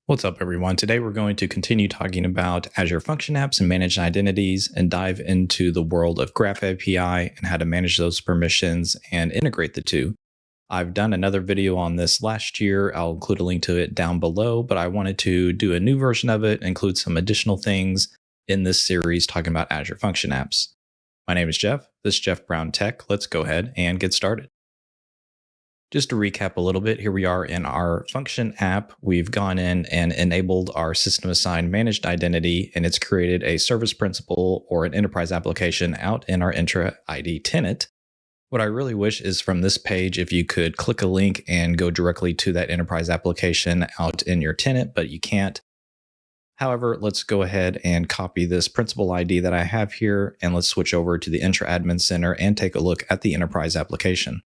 What's up, everyone? Today we're going to continue talking about Azure Function Apps and managed identities and dive into the world of Graph API and how to manage those permissions and integrate the two. I've done another video on this last year. I'll include a link to it down below, but I wanted to do a new version of it, include some additional things in this series talking about Azure Function Apps. My name is Jeff. This is Jeff Brown Tech. Let's go ahead and get started. Just to recap a little bit, here we are in our function app. We've gone in and enabled our system assigned managed identity, and it's created a service principal or an enterprise application out in our intra ID tenant. What I really wish is from this page, if you could click a link and go directly to that enterprise application out in your tenant, but you can't. However, let's go ahead and copy this principal ID that I have here, and let's switch over to the Intra Admin Center and take a look at the enterprise application.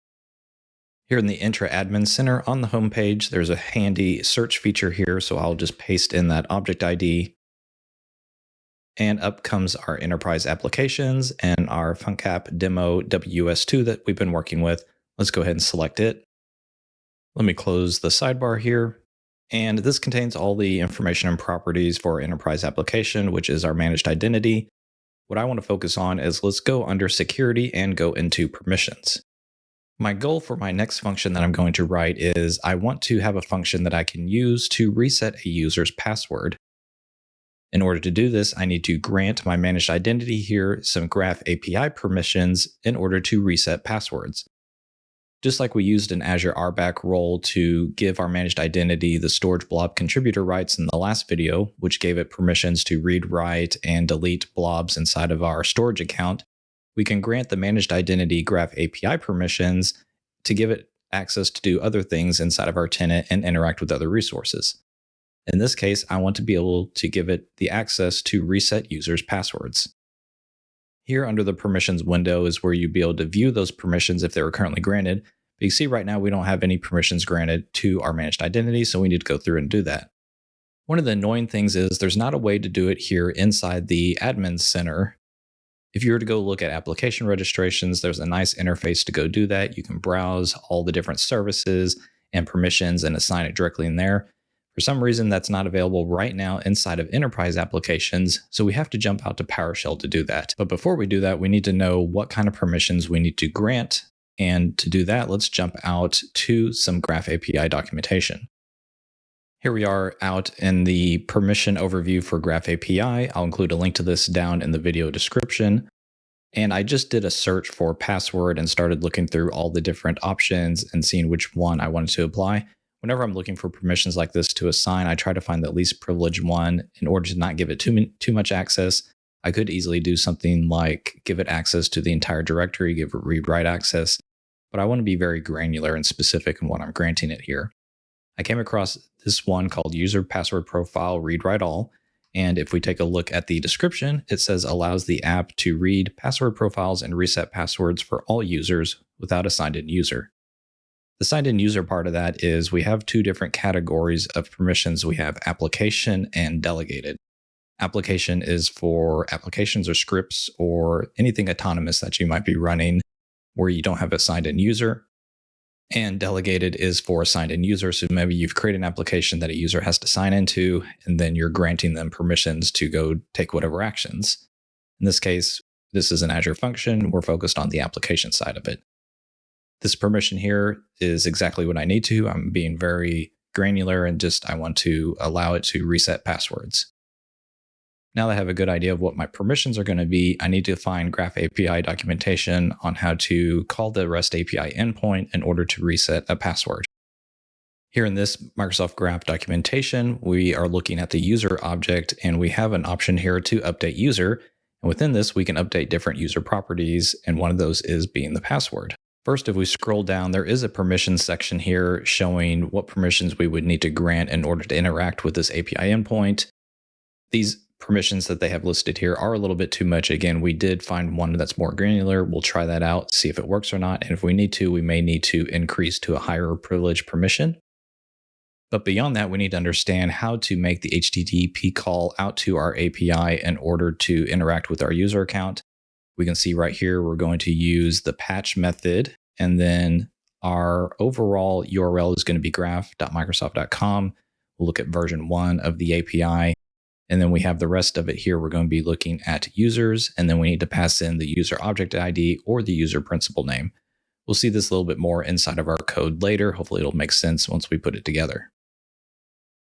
Here in the Intra Admin Center on the home page, there's a handy search feature here, so I'll just paste in that object ID. And up comes our enterprise applications and our FuncApp demo WS2 that we've been working with. Let's go ahead and select it. Let me close the sidebar here. And this contains all the information and properties for our enterprise application, which is our managed identity. What I want to focus on is let's go under security and go into permissions. My goal for my next function that I'm going to write is I want to have a function that I can use to reset a user's password. In order to do this, I need to grant my managed identity here some Graph API permissions in order to reset passwords. Just like we used an Azure RBAC role to give our managed identity the storage blob contributor rights in the last video, which gave it permissions to read, write, and delete blobs inside of our storage account, we can grant the managed identity Graph API permissions to give it access to do other things inside of our tenant and interact with other resources. In this case, I want to be able to give it the access to reset users' passwords. Here under the permissions window is where you'd be able to view those permissions if they were currently granted. But you see right now we don't have any permissions granted to our managed identity, so we need to go through and do that. One of the annoying things is there's not a way to do it here inside the admin center. If you were to go look at application registrations, there's a nice interface to go do that. You can browse all the different services and permissions and assign it directly in there. For some reason, that's not available right now inside of enterprise applications, so we have to jump out to PowerShell to do that. But before we do that, we need to know what kind of permissions we need to grant. And to do that, let's jump out to some Graph API documentation. Here we are out in the permission overview for Graph API. I'll include a link to this down in the video description. And I just did a search for password and started looking through all the different options and seeing which one I wanted to apply. Whenever I'm looking for permissions like this to assign, I try to find the least privileged one in order to not give it too much access. I could easily do something like give it access to the entire directory, give it read-write access, but I want to be very granular and specific in what I'm granting it here. I came across this one called User Password Profile Read Write All. And if we take a look at the description, it says allows the app to read password profiles and reset passwords for all users without a signed-in user. The signed-in user part of that is we have two different categories of permissions. We have application and delegated. Application is for applications or scripts or anything autonomous that you might be running where you don't have a signed-in user. And delegated is for a signed-in user. So maybe you've created an application that a user has to sign into, and then you're granting them permissions to go take whatever actions. In this case, this is an Azure function. We're focused on the application side of it. This permission here is exactly what I need to. I'm being very granular and I want to allow it to reset passwords. Now that I have a good idea of what my permissions are going to be, I need to find Graph API documentation on how to call the REST API endpoint in order to reset a password. Here in this Microsoft Graph documentation, we are looking at the user object, and we have an option here to update user. And within this, we can update different user properties, and one of those is being the password. First, if we scroll down, there is a permissions section here showing what permissions we would need to grant in order to interact with this API endpoint. These permissions that they have listed here are a little bit too much. Again, we did find one that's more granular. We'll try that out, see if it works or not. And if we need to, we may need to increase to a higher privilege permission. But beyond that, we need to understand how to make the HTTP call out to our API in order to interact with our user account. We can see right here, we're going to use the patch method, and then our overall URL is going to be graph.microsoft.com. We'll look at version 1 of the API. And then we have the rest of it here. We're going to be looking at users, and then we need to pass in the user object ID or the user principal name. We'll see this a little bit more inside of our code later. Hopefully it'll make sense once we put it together.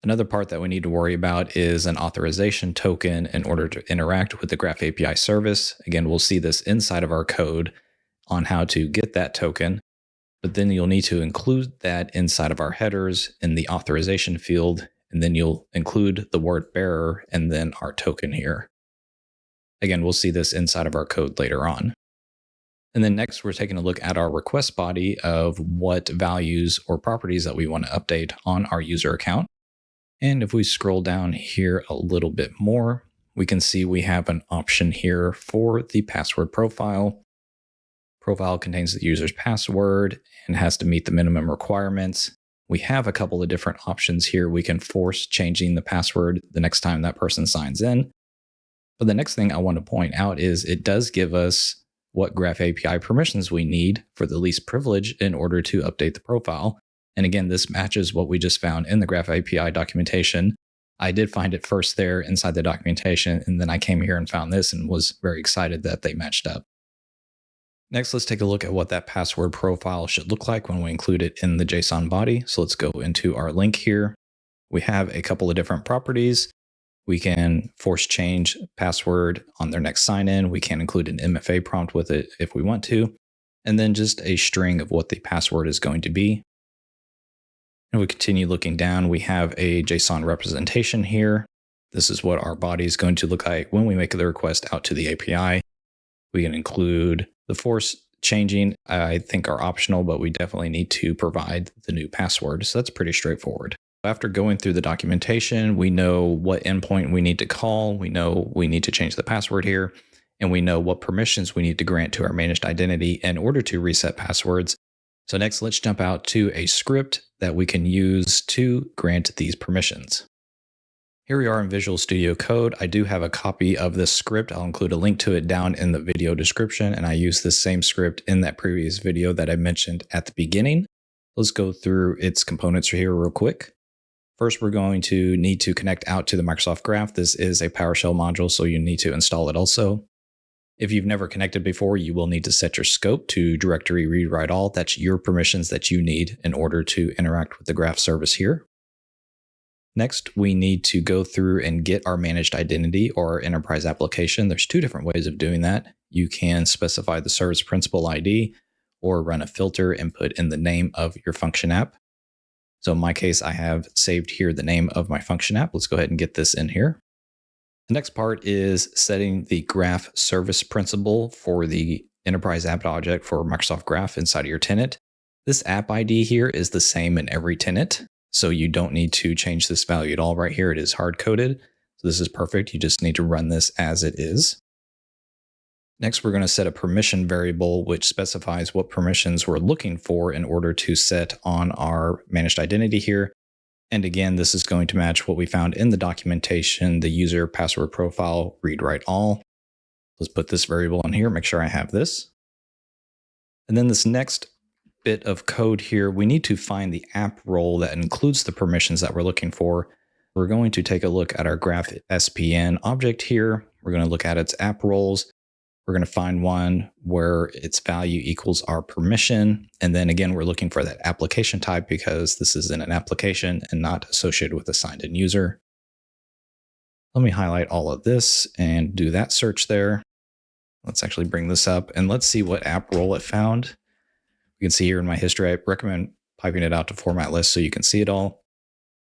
Another part that we need to worry about is an authorization token in order to interact with the Graph API service. Again, we'll see this inside of our code on how to get that token, but then you'll need to include that inside of our headers in the authorization field, and then you'll include the word bearer and then our token here. Again, we'll see this inside of our code later on. And then next, we're taking a look at our request body of what values or properties that we want to update on our user account. And if we scroll down here a little bit more, we can see we have an option here for the password profile. Profile contains the user's password and has to meet the minimum requirements. We have a couple of different options here. We can force changing the password the next time that person signs in. But the next thing I want to point out is it does give us what Graph API permissions we need for the least privilege in order to update the profile. And again, this matches what we just found in the Graph API documentation. I did find it first there inside the documentation, and then I came here and found this and was very excited that they matched up. Next, let's take a look at what that password profile should look like when we include it in the JSON body. So let's go into our link here. We have a couple of different properties. We can force change password on their next sign in. We can include an MFA prompt with it if we want to, and then just a string of what the password is going to be. And we continue looking down. We have a JSON representation here. This is what our body is going to look like when we make the request out to the API. We can include the force changing, I think, are optional, but we definitely need to provide the new password. So that's pretty straightforward. After going through the documentation, we know what endpoint we need to call. We know we need to change the password here, and we know what permissions we need to grant to our managed identity in order to reset passwords. So next, let's jump out to a script that we can use to grant these permissions. Here we are in Visual Studio Code. I do have a copy of this script. I'll include a link to it down in the video description, and I used this same script in that previous video that I mentioned at the beginning. Let's go through its components here real quick. First, we're going to need to connect out to the Microsoft Graph. This is a PowerShell module, so you need to install it also. If you've never connected before, you will need to set your scope to directory read write all. That's your permissions that you need in order to interact with the Graph service here. Next, we need to go through and get our managed identity or our enterprise application. There's two different ways of doing that. You can specify the service principal ID or run a filter and put in the name of your function app. So in my case, I have saved here the name of my function app. Let's go ahead and get this in here. The next part is setting the Graph service principal for the enterprise app object for Microsoft Graph inside of your tenant. This app ID here is the same in every tenant, so you don't need to change this value at all right here. It is hard-coded, so this is perfect. You just need to run this as it is. Next, we're going to set a permission variable, which specifies what permissions we're looking for in order to set on our managed identity here. And again, this is going to match what we found in the documentation, the user password profile read write all. Let's put this variable in here, make sure I have this. And then this next bit of code here, we need to find the app role that includes the permissions that we're looking for. We're going to take a look at our Graph SPN object here. We're going to look at its app roles. We're going to find one where its value equals our permission. And then again, we're looking for that application type because this is in an application and not associated with a signed in user. Let me highlight all of this and do that search there. Let's actually bring this up and let's see what app role it found. You can see here in my history, I recommend piping it out to format list so you can see it all.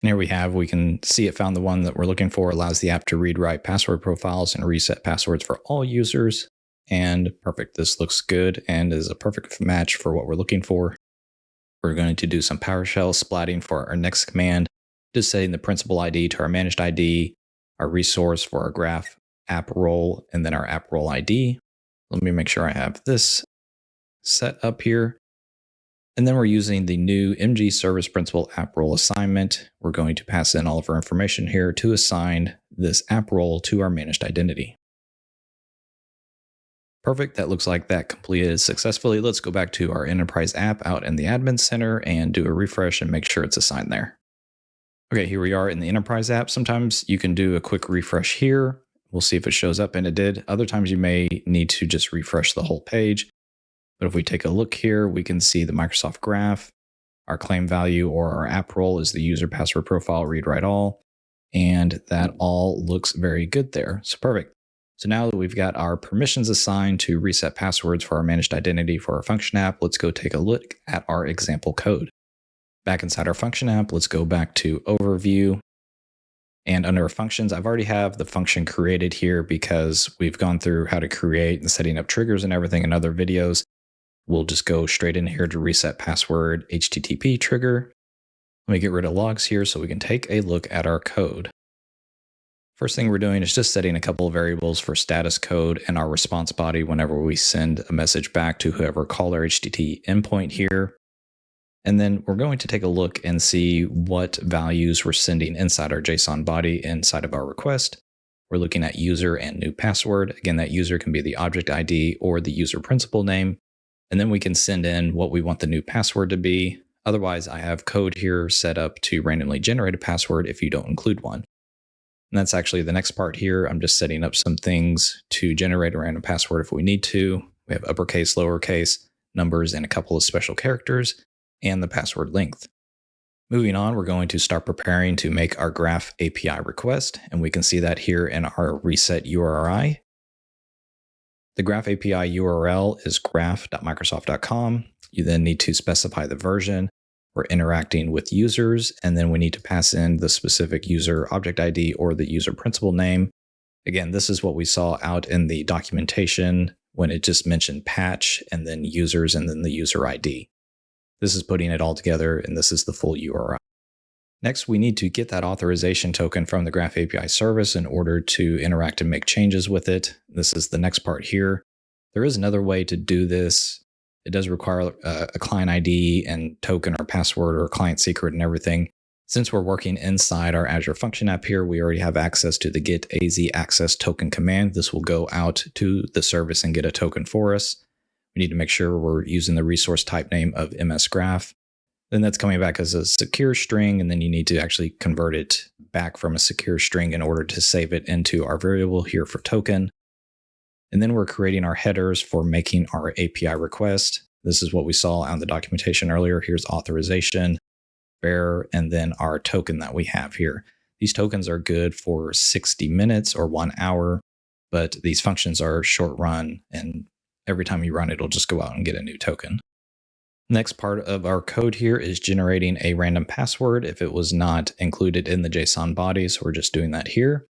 And here we can see it found the one that we're looking for, allows the app to read write password profiles and reset passwords for all users. And perfect, this looks good and is a perfect match for what we're looking for. We're going to do some PowerShell splatting for our next command, just setting the principal ID to our managed ID, our resource for our Graph app role, and then our app role ID. Let me make sure I have this set up here. And then we're using the new MG service principal app role assignment. We're going to pass in all of our information here to assign this app role to our managed identity. Perfect, that looks like that completed successfully. Let's go back to our enterprise app out in the admin center and do a refresh and make sure it's assigned there. Okay, here we are in the enterprise app. Sometimes you can do a quick refresh here. We'll see if it shows up, and it did. Other times you may need to just refresh the whole page. But if we take a look here, we can see the Microsoft graph. Our claim value or our app role is the user password profile read write all. And that all looks very good there. So perfect. So now that we've got our permissions assigned to reset passwords for our managed identity for our function app, let's go take a look at our example code. Back inside our function app, let's go back to overview. And under functions, I've already have the function created here because we've gone through how to create and setting up triggers and everything in other videos. We'll just go straight in here to reset password HTTP trigger. Let me get rid of logs here so we can take a look at our code. First thing we're doing is just setting a couple of variables for status code and our response body whenever we send a message back to whoever called our HTTP endpoint here. And then we're going to take a look and see what values we're sending inside our JSON body inside of our request. We're looking at user and new password. Again, that user can be the object ID or the user principal name. And then we can send in what we want the new password to be. Otherwise, I have code here set up to randomly generate a password if you don't include one. And that's actually the next part here. I'm just setting up some things to generate a random password if we need to. We have uppercase, lowercase, numbers, and a couple of special characters, and the password length. Moving on, we're going to start preparing to make our Graph API request, and we can see that here in our reset URI. The Graph API URL is graph.microsoft.com. You then need to specify the version. We're interacting with users, and then we need to pass in the specific user object ID or the user principal name. Again, this is what we saw out in the documentation when it just mentioned patch and then users and then the user ID. This is putting it all together, and this is the full URI. Next, we need to get that authorization token from the Graph API service in order to interact and make changes with it. This is the next part here. There is another way to do this. It does require a client ID and token or password or client secret and everything. Since we're working inside our Azure Function app here, we already have access to the get AZ access token command. This will go out to the service and get a token for us. We need to make sure we're using the resource type name of MSGraph. Then that's coming back as a secure string, and then you need to actually convert it back from a secure string in order to save it into our variable here for token. And then we're creating our headers for making our API request. This is what we saw on the documentation earlier. Here's authorization, bearer, and then our token that we have here. These tokens are good for 60 minutes or 1 hour, but these functions are short run, and every time you run it, it'll just go out and get a new token. Next part of our code here is generating a random password if it was not included in the JSON body, so we're just doing that here.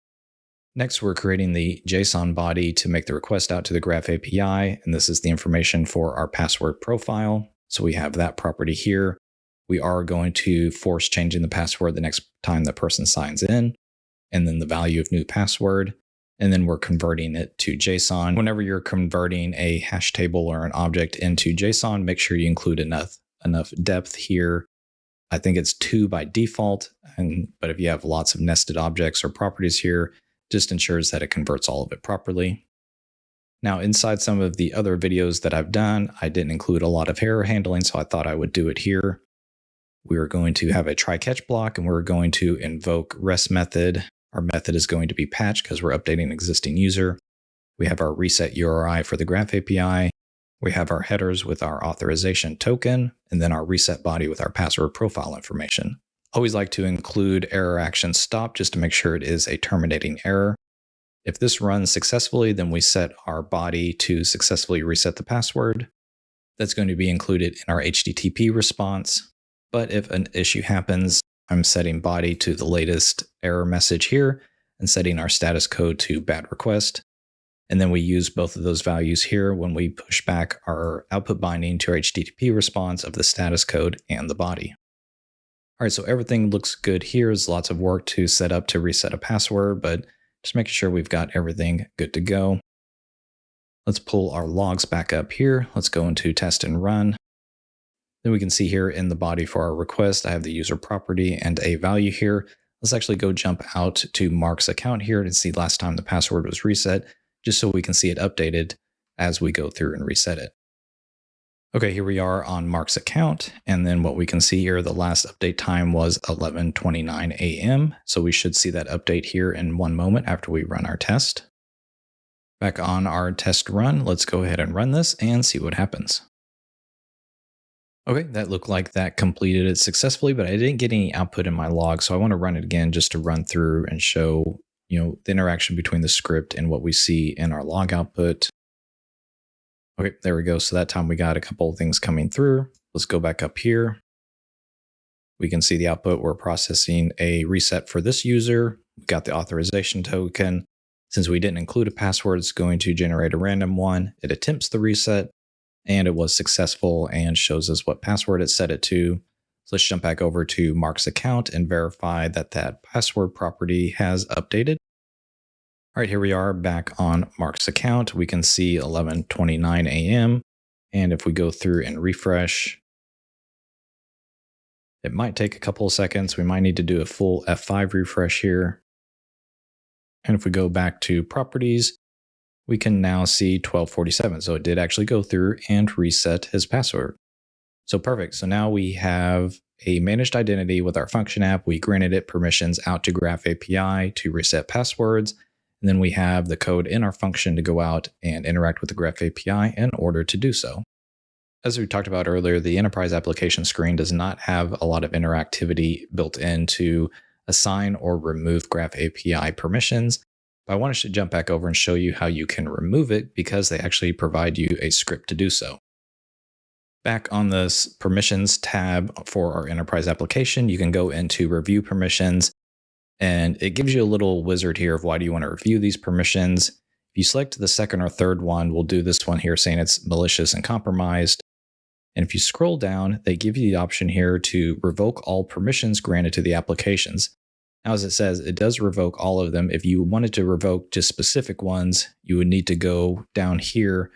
Next, we're creating the JSON body to make the request out to the Graph API, and this is the information for our password profile. So we have that property here. We are going to force changing the password the next time the person signs in, and then the value of new password. And then we're converting it to JSON. Whenever you're converting a hash table or an object into JSON, make sure you include enough depth here. I think it's 2 by default, but if you have lots of nested objects or properties here, just ensures that it converts all of it properly. Now, inside some of the other videos that I've done, I didn't include a lot of error handling, so I thought I would do it here. We are going to have a try-catch block, and we're going to invoke REST method. Our method is going to be patch because we're updating an existing user. We have our reset URI for the Graph API. We have our headers with our authorization token, and then our reset body with our password profile information. Always like to include error action stop just to make sure it is a terminating error. If this runs successfully, then we set our body to successfully reset the password. That's going to be included in our HTTP response. But if an issue happens, I'm setting body to the latest error message here and setting our status code to bad request. And then we use both of those values here when we push back our output binding to our HTTP response of the status code and the body. All right, so everything looks good here. There's lots of work to set up to reset a password, but just making sure we've got everything good to go. Let's pull our logs back up here. Let's go into test and run. Then we can see here in the body for our request, I have the user property and a value here. Let's actually go jump out to Mark's account here to see last time the password was reset, just so we can see it updated as we go through and reset it. Okay, here we are on Mark's account. And then what we can see here, the last update time was 11:29 a.m. So we should see that update here in one moment after we run our test. Back on our test run, let's go ahead and run this and see what happens. Okay, that looked like that completed it successfully, but I didn't get any output in my log. So I want to run it again just to run through and show, the interaction between the script and what we see in our log output. Okay, there we go. So that time we got a couple of things coming through. Let's go back up here. We can see the output. We're processing a reset for this user. We got the authorization token. Since we didn't include a password, it's going to generate a random one. It attempts the reset and it was successful and shows us what password it set it to. So let's jump back over to Mark's account and verify that that password property has updated. All right, here we are back on Mark's account. We can see 11:29 a.m. And if we go through and refresh, it might take a couple of seconds. We might need to do a full F5 refresh here. And if we go back to properties, we can now see 12:47. So it did actually go through and reset his password. So perfect. So now we have a managed identity with our function app. We granted it permissions out to Graph API to reset passwords. And then we have the code in our function to go out and interact with the Graph API in order to do so. As we talked about earlier, the enterprise application screen does not have a lot of interactivity built in to assign or remove Graph API permissions. But I wanted to jump back over and show you how you can remove it because they actually provide you a script to do so. Back on this permissions tab for our enterprise application, you can go into review permissions. And it gives you a little wizard here of why do you want to review these permissions. If you select the second or third one, we'll do this one here saying it's malicious and compromised. And if you scroll down, they give you the option here to revoke all permissions granted to the applications. Now, as it says, it does revoke all of them. If you wanted to revoke just specific ones, you would need to go down here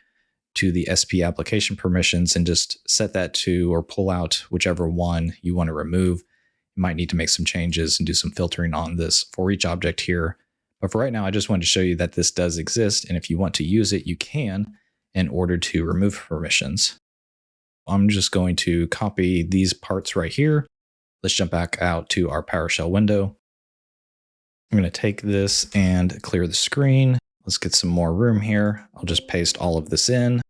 to the SP application permissions and just set that to or pull out whichever one you want to remove. You might need to make some changes and do some filtering on this for each object here. But for right now, I just wanted to show you that this does exist. And if you want to use it, you can in order to remove permissions. I'm just going to copy these parts right here. Let's jump back out to our PowerShell window. I'm going to take this and clear the screen. Let's get some more room here. I'll just paste all of this in.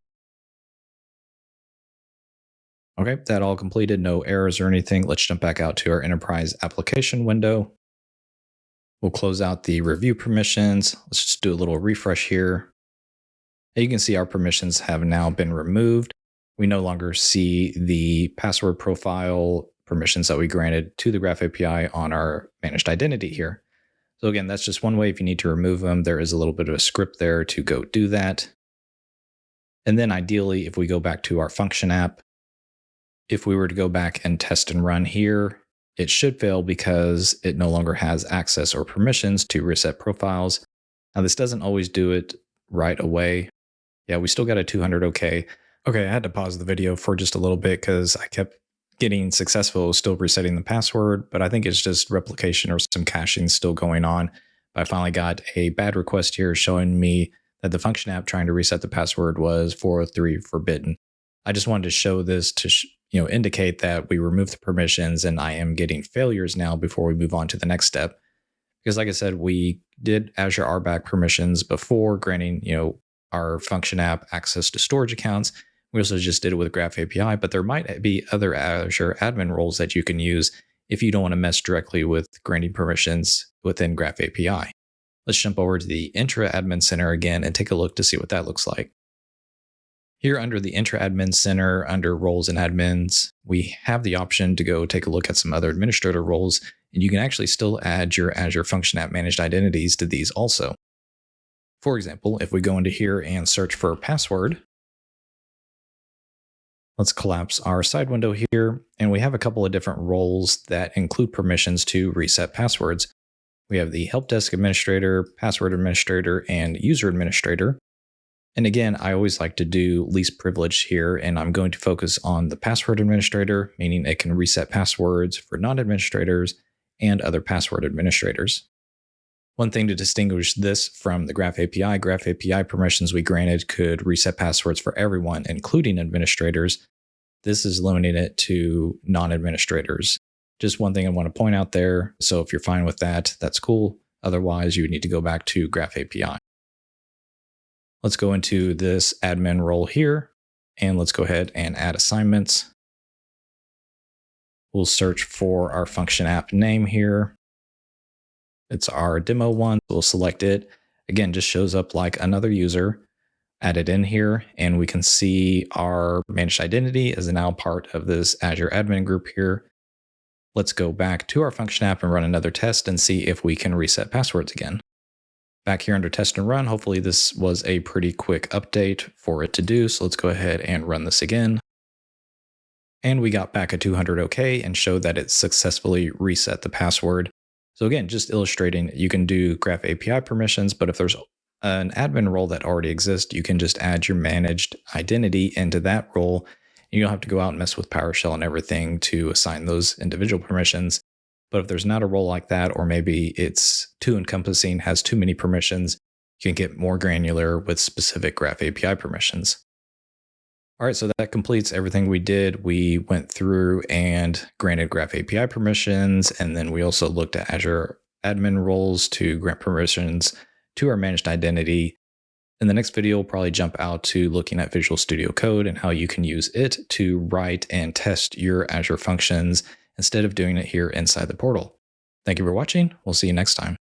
Okay, that all completed, no errors or anything. Let's jump back out to our enterprise application window. We'll close out the review permissions. Let's just do a little refresh here. And you can see our permissions have now been removed. We no longer see the password profile permissions that we granted to the Graph API on our managed identity here. So again, that's just one way. If you need to remove them, there is a little bit of a script there to go do that. And then ideally, if we go back to our function app, if we were to go back and test and run here, it should fail because it no longer has access or permissions to reset profiles. Now, this doesn't always do it right away. Yeah, we still got a 200 OK. Okay, I had to pause the video for just a little bit because I kept getting successful, still resetting the password, but I think it's just replication or some caching still going on. But I finally got a bad request here showing me that the function app trying to reset the password was 403 forbidden. I just wanted to show this to indicate that we removed the permissions and I am getting failures now before we move on to the next step. Because like I said, we did Azure RBAC permissions before granting, our function app access to storage accounts. We also just did it with Graph API, but there might be other Azure admin roles that you can use if you don't want to mess directly with granting permissions within Graph API. Let's jump over to the Intra Admin Center again and take a look to see what that looks like. Here under the Intra Admin Center, under roles and admins, we have the option to go take a look at some other administrator roles, and you can actually still add your Azure Function App Managed Identities to these also. For example, if we go into here and search for a password, let's collapse our side window here, and we have a couple of different roles that include permissions to reset passwords. We have the Help Desk Administrator, Password Administrator, and User Administrator. And again, I always like to do least privilege here, and I'm going to focus on the Password Administrator, meaning it can reset passwords for non-administrators and other password administrators. One thing to distinguish this from the Graph API permissions we granted could reset passwords for everyone, including administrators. This is limiting it to non-administrators. Just one thing I want to point out there. So if you're fine with that, that's cool. Otherwise, you would need to go back to Graph API. Let's go into this admin role here, and let's go ahead and add assignments. We'll search for our function app name here. It's our demo one. We'll select it. Again, just shows up like another user. Add it in here, and we can see our managed identity is now part of this Azure admin group here. Let's go back to our function app and run another test and see if we can reset passwords again. Back here under test and run, hopefully this was a pretty quick update for it to do. So let's go ahead and run this again. And we got back a 200 OK and showed that it successfully reset the password. So again, just illustrating, you can do Graph API permissions, but if there's an admin role that already exists, you can just add your managed identity into that role. You don't have to go out and mess with PowerShell and everything to assign those individual permissions. But if there's not a role like that, or maybe it's too encompassing, has too many permissions, you can get more granular with specific Graph API permissions. All right, so that completes everything we did. We went through and granted Graph API permissions, and then we also looked at Azure admin roles to grant permissions to our managed identity. In the next video, we'll probably jump out to looking at Visual Studio Code and how you can use it to write and test your Azure functions instead of doing it here inside the portal. Thank you for watching. We'll see you next time.